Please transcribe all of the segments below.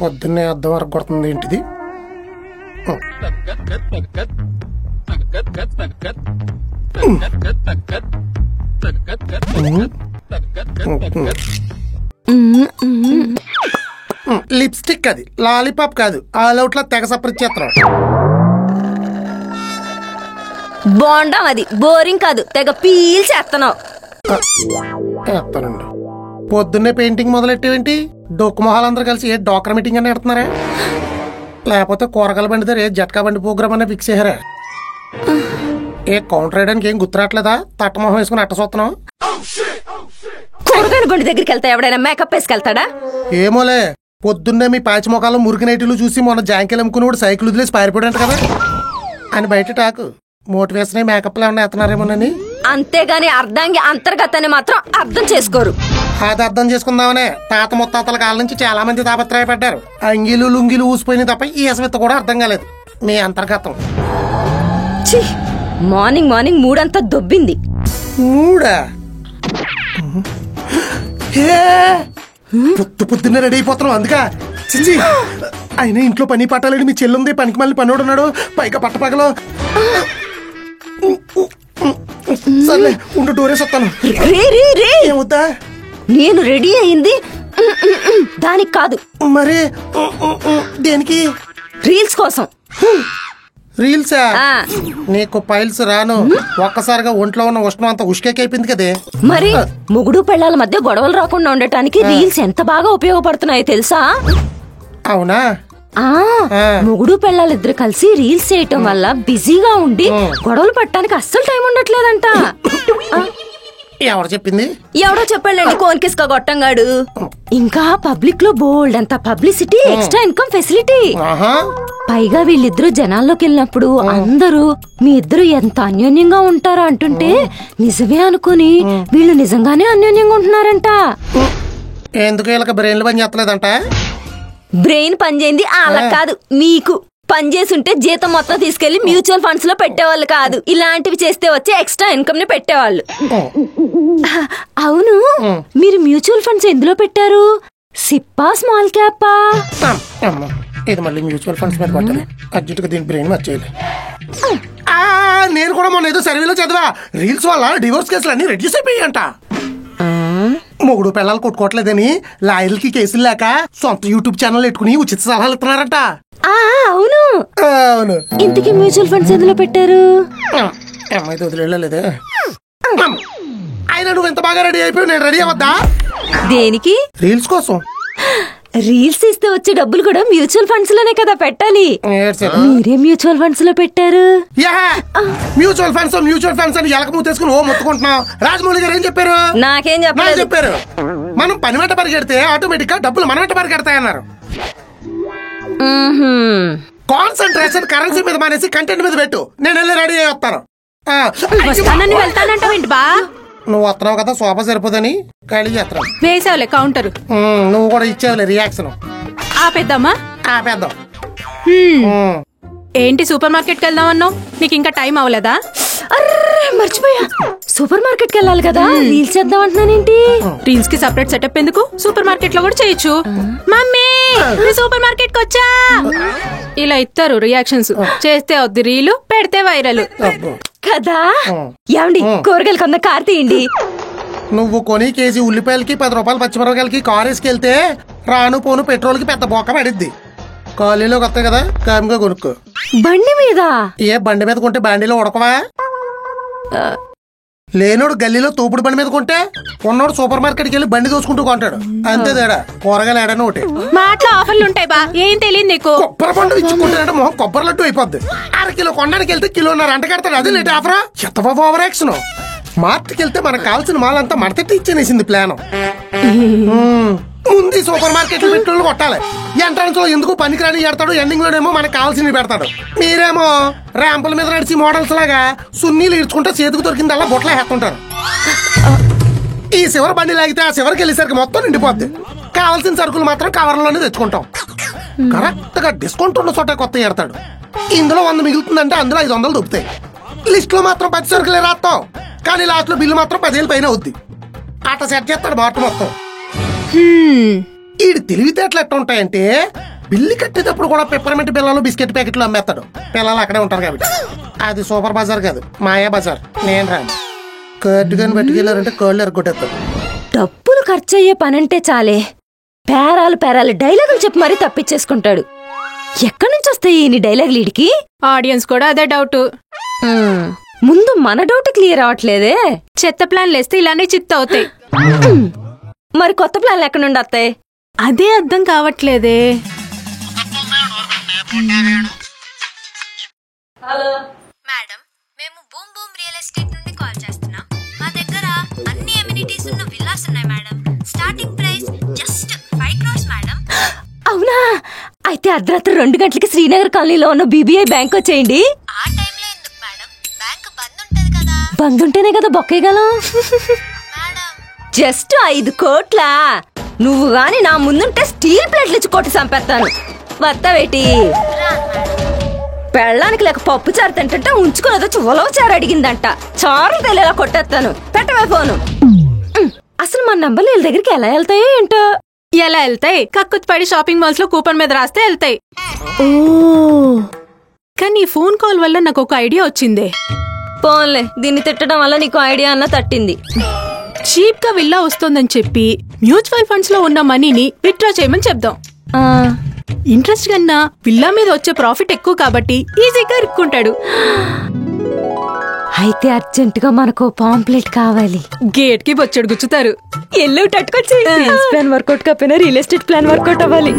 పొద్దున్నే అద్దం వరకు కొడుతుంది ఏంటిది? లిప్స్టిక్, అది లాలీపాప్ కాదు. ఆల్ అవుట్ లా తెగ సపరిచేత్రం. బాగుండం, అది బోరింగ్ కాదు, తెగ పీల్చేస్తున్నావు. వేస్తానండి. పొద్దున్నే పెయింటింగ్ మొదలెట్టేవేంటి? డొక్కు మొహాలందరూ కలిసి ఏ డోక్రా మీటింగ్ అని పెడుతున్నారా? లేకపోతే కూరగాయల బండి దగ్గర ఏ జట్కా బండి ప్రోగ్రామ్ అనే ఫిక్స్ చేయారా? ఏ కౌంటర్ వేయడానికి ఏం గుర్తురాట్లేదా? తట్టమొహం వేసుకుని అట్ట చూస్తున్నావు. కూరగాయల బండి దగ్గరికి వెళ్తా ఎవడైనా మేకప్ వేసుకెళ్తాడా? ఏమోలే, పొద్దున్నే మీ పాచి మొఖాలు మురికి నైట్లు చూసి మొన్న జాంకీలు అమ్ముకుని సైకిల్ వదిలేసి పారిపోయాడంట కదా అని బయట టాకు. మోటివేషన్ మేకప్లు ఏమన్నా ఎత్తనారేమోనని. అంతేగాని అర్ధాంగి అంతర్గతాన్ని మాత్రం అర్థం చేసుకోరు. అది అర్థం చేసుకుందామనే తాత ముత్తాతల కాలం నుంచి చాలా మంది తాపత్రయపడ్డారు. అంగీలు లుంగీలు ఊసిపోయినాయి తప్ప ఈ అసమిత్త కూడా అర్థం కాలేదు మీ అంతర్గతం. Morning morning మూడంతా దొబ్బింది. మూడా? పొద్దున్నే రెడీ అయిపోతున్నావు అందుకా? చిచి, అయినా ఇంట్లో పని పట్టాలని మీ చెల్లుంది, పనికి మళ్ళీ పనివాడు ఉన్నాడు, పైగా పట్టపగలో. సర్లే ఉండు, డోరేసి వస్తాను. ఏమవుతా? నేను రెడీ అయింది దానికి కాదు. మరి దేనికి? రీల్స్ కోసం. రీల్సా? నీకు పైల్స్ రాను. ఒక్కసారిగా ఒంట్లో ఉన్న ఉష్ణం అంతా ఉష్కెక్కిపోయింది కదే. మరి మొగుడు పెళ్ళాల మధ్య గొడవలు రాకుండా ఉండటానికి రీల్స్ ఎంత బాగా ఉపయోగపడుతున్నాయో తెలుసా? అవునా? మొగుడు పెళ్ళాలిద్దరు కలిసి రీల్స్ చేయటం వల్ల బిజీగా ఉండి గొడవలు పట్టడానికి అస్సలు టైం ఉండట్లేదంట. ఎవరు చెప్పింది? ఎవడో చెప్పాడండి, కోన్కిస్కా గొట్టంగాడు. ఇంకా పబ్లిక్ లో బోల్డ్ అంత పబ్లిసిటీ, ఎక్స్ట్రా ఇన్కమ్ ఫెసిలిటీ. పైగా వీళ్ళిద్దరూ జనాల్లోకి వెళ్ళినప్పుడు అందరూ మీ ఇద్దరు ఎంత అన్యోన్యంగా ఉంటారో అంటుంటే నిజమే అనుకుని వీళ్ళు నిజంగానే అన్యోన్యంగా ఉంటున్నారంట. ఎందుకు వీళ్ళకి బ్రెయిన్లు పని చేస్తలేదంట? బ్రెయిన్ పనిచేయింది అలా కాదు, మీకు పనిచేస్తుంటే జీతం మొత్తం తీసుకెళ్లి మ్యూచువల్ ఫండ్స్ లో పెట్టేవాళ్ళు కాదు, ఇలాంటివి చేస్తే వచ్చే ఎక్స్ట్రా ఇన్కమ్ ని పెట్టేవాళ్ళు. అవును, మీరు మ్యూచువల్ ఫండ్స్ ఎందులో పెట్టారు? సిప్పా, స్మాల్ క్యాపా? ఇది మళ్ళీ మ్యూచువల్ ఫండ్స్ మీద పట్టాలి. అర్జెంటుగా దీని బ్రెయిన్ వచ్చేయాలి. నేను కూడా మొన్న ఏదో సర్వేలో చదివా, రీల్స్ వల్ల డివోర్స్ కేసులు అన్ని రెడ్యూస్ అయిపోయాయంట. మొగుడు పిల్లలు కొట్టుకోవట్లేదని లాయర్లకి కేసులు లేక సొంత యూట్యూబ్ ఛానల్ పెట్టుకుని ఉచిత సలహాలు ఇస్తున్నారంట. అవును అవును. ఇంతకీ మ్యూచువల్ ఫండ్స్ ఎందులో పెట్టారు? అమ్మాయి వదిలేదే. అయినా నువ్వు ఎంత బాగా రెడీ అయిపోయి నేను రెడీ అవద్దా? దేనికి? రీల్స్ కోసం. రీల్స్ ఇస్తే వచ్చే డబ్బులు కూడా మ్యూచువల్ ఫండ్స్ లోనే కదా పెట్టాలి. మీరే మ్యూచువల్ ఫండ్స్ లో పెట్టారు. మ్యూచువల్ ఫండ్స్ అని ఎలక మూతేసుకుని ఓ మొత్తుకుంటున్నావు. రాజమౌళి గారు ఏం చెప్పారు? నాకేం చెప్పారు? మనం పని వెంట పరిగెడితే ఆటోమేటిక్ గా డబ్బులు మన వెంట పరిగెడతాయన్నారు. కాన్సన్ట్రేషన్ కరెన్సీ మీద మానేసి కంటెంట్ మీద పెట్టు. నేను వెళ్ళి రెడీ అయ్యి వస్తాను. వెళ్తానంటావేంటి బా? నువ్వు వస్తున్నావు కదా, సోఫా సరిపోదని ఖాళీ చేస్తాను. వేసావులే కౌంటర్. నువ్వు కూడా ఇచ్చావులే రియాక్షన్. ఆపేద్దామా? ఆపేద్దాం. ఏంటి సూపర్ మార్కెట్ కి వెళ్దాం అన్నావు? నీకు ఇంకా టైం అవ్వలేదా? మర్చిపోయా, సూపర్ మార్కెట్ కి వెళ్ళాలి కదా. రీల్స్ చేద్దాం అంటున్నానేంటి? రీల్స్ కి సెపరేట్ సెటప్ ఎందుకు? సూపర్ మార్కెట్ లో కూడా చేయొచ్చు. మమ్మీ సూపర్ మార్కెట్ కి వచ్చా, ఇలా ఇస్తారు రియాక్షన్స్. చేస్తే అవుద్ది రీలు, పెడితే వైరల్ కదా. ఏమండి, కూరగాయలు కొంత కార్ తీయండి. నువ్వు కొని కేజీ ఉల్లిపాయలకి 10 రూపాయలు పచ్చిమిరపకాయలకి కారు వేసుకెళ్తే రాను పోను పెట్రోల్ కి పెద్ద బొక్క పడిద్ది. కాలనీలోకి వస్తాయి కదా, కామ్గా కొనుక్కో. బండి మీద? ఏ బండి మీద కొంటే బండిలో ఉడకవా? లేనోడు గల్లీలో తోపుడు బండి మీద కొంటే ఉన్నోడు సూపర్ మార్కెట్ కి వెళ్ళి బండి దోసుకుంటూ కొంటాడు. అంతే తేడా. కూరగాయలు ఏడని ఒకటి. మాటలో ఆఫర్లు ఉంటాయి బా, ఏం తెలియదు నీకు. కొబ్బరి పండు ఇచ్చుకుంటాడంటే మొహం కొబ్బరి లడ్డు అయిపోద్ది. 1/2 కిలో కొనడానికి వెళ్తే కిలోన్నర అంట కడతాడు. అది లేట్ ఆఫరా? ఎంత బాబు ఓవర్ యాక్షన్. మార్ట్కి వెళ్తే మనకు కావాల్సిన మాల్ అంతా మడతెట్టి ఇచ్చేనేసింది ప్లాన్. ముందు సూపర్ మార్కెట్లు పెట్టుకుని కొట్టాలి. ఎంట్రన్స్ లో ఎందుకు పనికిరాని పెడతాడు, ఎండింగ్ లోనేమో మనకు కావాల్సినవి పెడతాడు. మీరేమో ర్యాంపుల మీద నడిచి మోడల్స్ లాగా సున్నీలు ఇడ్చుకుంటే చేతికి దొరికిందల్లా బొట్లా హెత్తుంటారు. ఈ చివరి బండి లాగితే ఆ చివరికి వెళ్ళేసరికి మొత్తం నిండిపోద్ది. కావాల్సిన సరుకులు మాత్రం కవర్లోనే తెచ్చుకుంటాం. కరెక్ట్ గా డిస్కౌంట్ ఉన్న చోట కొత్త ఎడతాడు. ఇందులో 100 మిగులుతుందంటే అందులో 500 దొరుకుతాయి. లిస్ట్ లో మాత్రం 10 సరుకులే రాస్తాం, కానీ లాస్ట్ లో బిల్లు మాత్రం 10,000 పైన అవుద్ది. అట్లా సెట్ చేస్తాడు బాట మొత్తం. ఈడు తెలివితేటలు ఎట్లా ఉంటాయంటే బిల్లు కట్టేటప్పుడు కూడా పెప్పర్మెంట్ బిల్లలు బిస్కెట్ ప్యాకెట్లు అమ్మేస్తాడు. పిల్లలు అక్కడే ఉంటారు కాబట్టి. అది సూపర్ బజార్ కాదు, మాయా బజార్. నేను రాను. కట్టుకొని పట్టుకెళ్ళారంటే కాళ్ళు ఎరగొట్టేస్తాడు. డబ్బులు ఖర్చు అయ్యే పనంటే చాలే పేరాలు డైలాగులు చెప్పి మరీ తప్పించేసుకుంటాడు. ఎక్కడి నుంచి వస్తాయి ఈ డైలాగులు వీడికి? ఆడియన్స్ కూడా అదే డౌట్. ముందు మన డౌట్ క్లియర్ అవట్లేదే. చెత్త ప్లాన్లు వేస్తే ఇలానే చిత్త అవుతాయి. మరి కొత్త ప్లాన్లు ఎక్కడి నుండి వస్తాయి? అదే అర్థం కావట్లేదే. హలో మేడం, మేము బూమ్ బూమ్ రియల్ ఎస్టేట్ నుండి కాల్ చేస్తున్నాం. మా దగ్గర అన్ని ఎమ్యూనిటీస్ ఉన్న విల్లాస్ ఉన్నాయి madam. Starting price just 5 crores madam. అవునా? అయితే అర్ధరాత్రి 2 గంటలకి శ్రీనగర్ కాలనీలో ఉన్న BBI బ్యాంక్ వచ్చేయండి. ఆ టైంలో ఎందుకు మేడం? బ్యాంక్ బంద్ ఉంటది కదా. బంద్ ఉంటేనే కదా బొక్కేయగలం. మేడం, జస్ట్ 5 కోట్ల. నువ్వు గాని నా ముందుంటే స్టీల్ ప్లేట్లు ఇచ్చి కొట్టి చంపేస్తాను. వస్తావేటి? పెళ్ళానికి లేక పప్పు చారు తింటే ఉంచుకున్నది వచ్చి ఉలవ చారు అడిగిందంట. చారు తెలియలా కొట్టేస్తాను. పెట్టవే ఫోను. అసలు మన నంబర్లు వీళ్ళ దగ్గరికి ఎలా వెళ్తాయో ఏంటో. ఎలా వెళ్తాయి? కక్కుతుపడి షాపింగ్ మాల్స్ లో కూపన్ మీద రాస్తే వెళ్తాయి. కానీ ఈ ఫోన్ కాల్ వల్ల నాకు ఒక ఐడియా వచ్చిందే. పోన్లే, దీన్ని తిట్టడం వల్ల నీకు ఐడియా అన్న తట్టింది. చీప్ గా విల్లా వస్తోందని చెప్పి మ్యూచువల్ ఫండ్స్ లో ఉన్న మనీని విత్డ్రా చేయమని చెప్దాం. ఇంట్రెస్ట్ కన్నా విల్లా మీద వచ్చే ప్రాఫిట్ ఎక్కువ కాబట్టి ఈజీగా ఇరుక్కుంటాడు. అయితే అర్జెంట్ గా మనకు పాంప్లెట్ కావాలి. గేట్ కి బొచ్చడు గుచ్చుతారు. ఎల్లు టట్టుకొచ్చి ప్లాన్ వర్కౌట్ కాకపోయినా రియల్ ఎస్టేట్ ప్లాన్ వర్కౌట్ అవ్వాలి.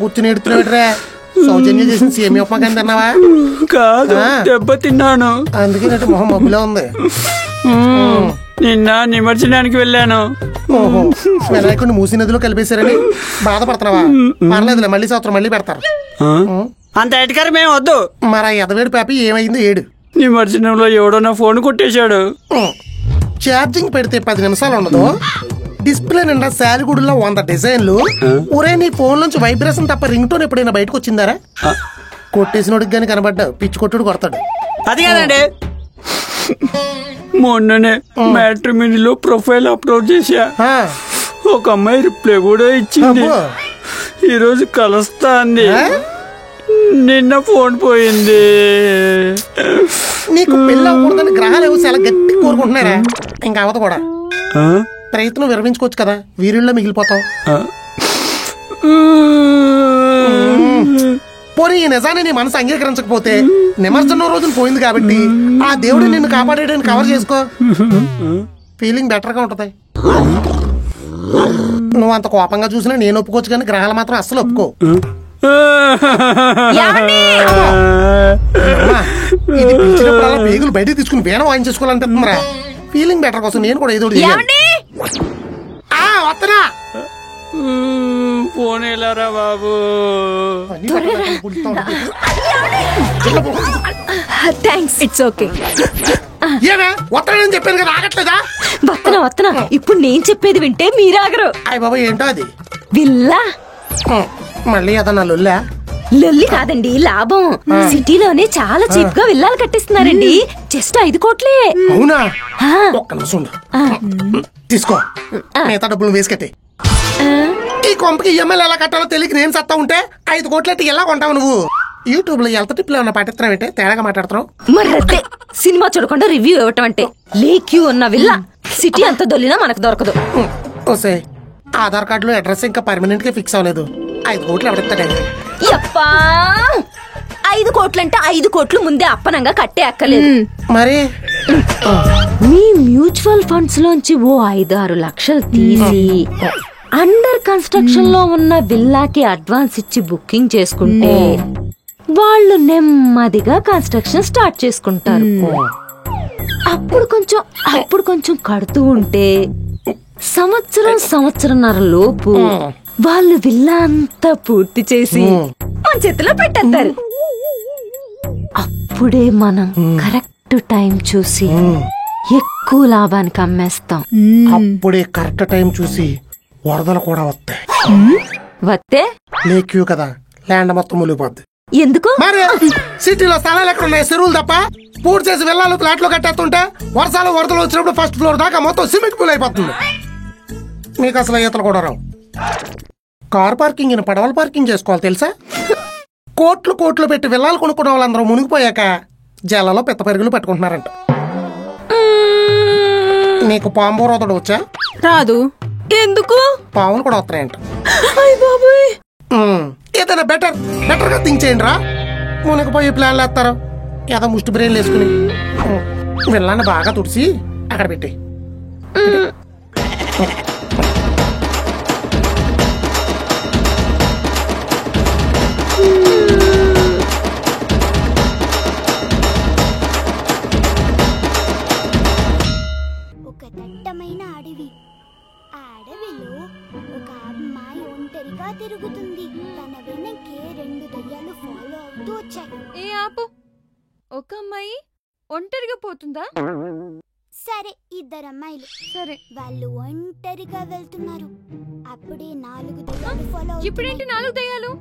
కూర్చుని ఎడుతున్నా సౌజన్యం చేసిన సేమియా ఉప్మా కానీ తిన్నావా? కాదు, దెబ్బ తిన్నాను. అందుకే మొహం మబ్బులో ఉంది. నిన్న నిమజ్జనానికి వెళ్ళాను. ఓహో, వినాయకుడిని మూసి నదిలో కలిపేశారని బాధపడుతున్నావా? పర్లేదులే, మళ్ళీ సంవత్సరం మళ్ళీ పెడతారు. అంత ఎటకారం మేము వద్దు. మరి ఆ ఎదవేడు పాపి ఏమైంది? ఏడు నిమజ్జనంలో ఎవడో నా ఫోన్ కొట్టేశాడు. ఛార్జింగ్ పెడితే 10 నిమిషాలు ఉండదు. డిస్ప్లే నిండా శాలిగుడిలో 100 డిజైన్లు. ఒరే, నీ ఫోన్ నుంచి వైబ్రేషన్ తప్ప రింగ్ టోన్ ఎప్పుడైనా బయటకు వచ్చిందారా? కొట్టేసినోడికి గానీ కనబడ్డావు, పిచ్చి కొట్టుడు కొడతాడు. అది కాదండి, మొన్ననే మ్యాట్రిమోనీలో ప్రొఫైల్ అప్లోడ్ చేశా. ఒక అమ్మాయి రిప్లై కూడా ఇచ్చింది. ఈరోజు కలుస్తా అంది. నిన్న ఫోన్ పోయింది. నీకు పెళ్ళి అవ్వకూడదని గ్రహాలు చాలా గట్టి కోరుకుంటున్నారా? ఇంకా అవత కూడా ప్రయత్నం విరమించుకోవచ్చు కదా, వీరుల్లో మిగిలిపోతావు. పోనీ ఈ నిజాన్ని నీ మనసు అంగీకరించకపోతే నిమజ్జనం రోజున పోయింది కాబట్టి ఆ దేవుడు నిన్ను కాపాడేయడానికి కవర్ చేసుకో. ఫీలింగ్ బెటర్ గా ఉంటది. నువ్వు అంత కోపంగా చూసినా నేను ఒప్పుకోవచ్చు, కానీ గ్రహాలు మాత్రం అస్సలు ఒప్పుకో. ఇది పిలిచినప్పుడల్లా పేగులు బయటకు తీసుకుని వీణ వాయించేసుకోవాలంటున్నారా? ఫీలింగ్ బెటర్ కోసం నేను కూడా ఏదో వస్తున్నా. ఫోన్ వెళ్ళారా బాబు? Thanks, it's okay. ఏమే వస్తానని చెప్పాను కదా, ఆగట్లేదా? వస్తున్నా. ఇప్పుడు నేను చెప్పేది వింటే మీరాగరు. అయ్య బాబా, ఏంటో అది? విల్లా. మళ్ళీ అదన్నా లొల్లా? లొల్లి కాదండి, లాభం. సిటీలోనే చాలా చీప్ గా విల్లాలు కట్టిస్తున్నారండి. జస్ట్ 5 కోట్లే. అవునా? ఒక్క నిమిషం తీసుకో, మిగతా డబ్బులు వేసి కట్టే. ఈ కొంపకి ఈఎంఐలు ఎలా కట్టాలో తెలియక నేను సత్తా ఉంటే 5 కోట్లెట్టి ఎలా కొంటావు నువ్వు? యూట్యూబ్ లో ఎంత టిప్లు ఏమన్నా పాటిస్తున్నావు? తేడాగా మాట్లాడుతున్నావు. మరి అదే సినిమా చూడకుండా రివ్యూ ఇవ్వటం అంటే. లేక్యూ ఉన్న విల్లా సిటీ అంత దొల్లినా మనకు దొరకదు. ఓసే, ఆధార్ కార్డులో అడ్రస్ ఇంకా పర్మనెంట్ గా ఫిక్స్ అవ్వలేదు. 5 కోట్లు ఎవడెత్తాడండి? 5 కోట్లంటే 5 కోట్లు ముందే అప్పనంగా కట్టే అక్కలేదు. మరి మీ మ్యూచువల్ ఫండ్స్ లోంచి ఓ 5-6 లక్షలు తీసి అండర్ కన్స్ట్రక్షన్ లో ఉన్న విల్లాకి అడ్వాన్స్ ఇచ్చి బుకింగ్ చేసుకుంటే వాళ్ళు నెమ్మదిగా కన్స్ట్రక్షన్ స్టార్ట్ చేసుకుంటారు. అప్పుడు కొంచెం కడుతూ ఉంటే సంవత్సరంన్నర లోపు వాళ్ళు విల్లా అంతా పూర్తి చేసి మన చేతిలో పెట్టేస్తారు. అప్పుడే మనం కరెక్ట్ టైం చూసి ఎక్కువ లాభానికి అమ్మేస్తాం. అప్పుడే కరెక్ట్ టైం చూసి వరదలు కూడా వస్తాయి. వస్తే లేక్యూ కదా, ల్యాండ్ మొత్తం మునిగిపోద్ది. ఎందుకు? మరి సిటీలో స్థలాలు ఎక్కడ ఉన్నాయి? చెరువులు తప్ప. పూర్తి చేసి వెళ్ళాలి ఫ్లాట్ లో కట్టేస్తుంటే వర్షాలు వరదలు వచ్చినప్పుడు ఫస్ట్ ఫ్లోర్ దాకా మొత్తం సిమెంట్ పూల్ అయిపోతుంది. మీకు అసలు ఈతలు కూడా రావు. కార్ పార్కింగ్ పడవల పార్కింగ్ చేసుకోవాలి తెలుసా? కోట్లు పెట్టి విల్లాలు కొనుక్కున్న వాళ్ళందరూ మునిగిపోయాక జల్లలో పెద్ద పెరుగులు పట్టుకుంటున్నారంట. నీకు పాము రోదడు వచ్చా? రాదు. ఎందుకు? పాములు కూడా వస్తున్నాయంట. బాబోయ్, ఏదైనా బెటర్ గా థింక్ చేయండి రా. మునిగిపోయి ప్లాన్లు వేస్తారు ఏదో ముష్టి బ్రెయిన్లు వేసుకుని. విల్లాన్ని బాగా తుడిసి అక్కడ పెట్టి ఒక దట్టమైన అడవి. ఆ అడవిలో ఒక అమ్మాయి ఒంటరిగా తిరుగుతుంది. తన వెనకే 2 దయ్యాలు ఫాలో అవుతూ వచ్చాయి. ఏ ఆపు, ఒక అమ్మాయి ఒంటరిగా పోతుందా? సరే, 2 అమ్మాయిలు. సరే, వాళ్ళు ఒంటరిగా వెళ్తున్నారు. అప్పుడే 4 దయ్యాలు ఫాలో అవుతున్నాయి. ఇప్పుడేంటి 4 దయ్యాలు?